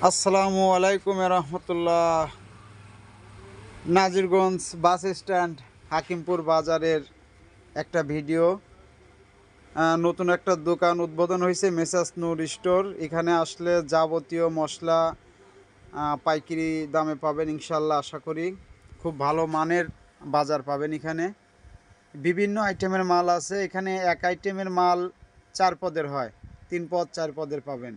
আসসালামু আলাইকুম রহমতুল্লাহ। Nazirganj bus stand Hakimpur বাজারের একটা ভিডিও। নতুন একটা দোকান উদ্বোধন হয়েছে, মেসার্স নূর স্টোর। এখানে আসলে যাবতীয় মশলা পাইকারি দামে পাবেন ইনশাল্লাহ। আশা করি খুব ভালো মানের বাজার পাবেন। এখানে বিভিন্ন আইটেমের মাল আছে। এখানে এক আইটেমের মাল 4 পদের হয়, 3 পদ 4 পদের পাবেন।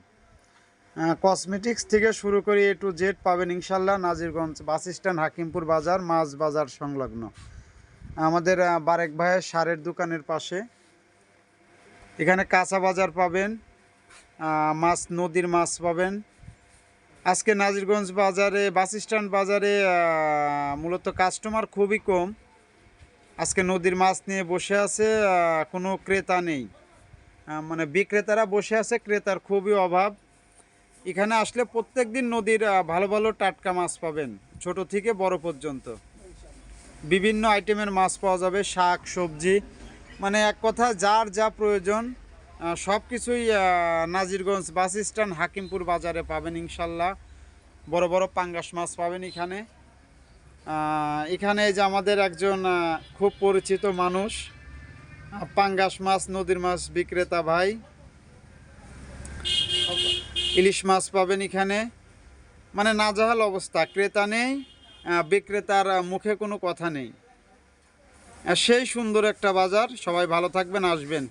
কসমেটিক্স থেকে শুরু করে এ টু জেড পাবেন ইনশাল্লাহ। নাজিরগঞ্জ বাস স্ট্যান্ড হাকিমপুর বাজার, মাছ বাজার সংলগ্ন আমাদের বারেক ভাইয়ের সারের দোকানের পাশে। এখানে কাঁচা বাজার পাবেন, মাছ, নদীর মাছ পাবেন। আজকে নাজিরগঞ্জ বাজারে, বাস স্ট্যান্ড বাজারে মূলত কাস্টমার খুবই কম। আজকে নদীর মাছ নিয়ে বসে আছে, কোনো ক্রেতা নেই। মানে বিক্রেতারা বসে আছে, ক্রেতার খুবই অভাব। এখানে আসলে প্রত্যেক দিন নদীর ভালো ভালো টাটকা মাছ পাবেন, ছোট থেকে বড় পর্যন্ত। বিভিন্ন আইটেমের মাছ পাওয়া যাবে, শাক সবজি, মানে এক কথা যার যা প্রয়োজন সব কিছুই নাজিরগঞ্জ বাস স্ট্যান্ড হাকিমপুর বাজারে পাবেন ইনশাল্লাহ। বড় বড় পাঙ্গাস মাছ পাবেন এখানে। এখানে যে আমাদের একজন খুব পরিচিত মানুষ, পাঙ্গাস মাছ, নদীর মাছ বিক্রেতা ভাই। ইলিশ মাছ পাবেন এখানে। মানে নাজেহাল অবস্থা, ক্রেতা নেই, বিক্রেতার মুখে কোনো কথা নেই। সেই সুন্দর একটা বাজার। সবাই ভালো থাকবেন, আসবেন।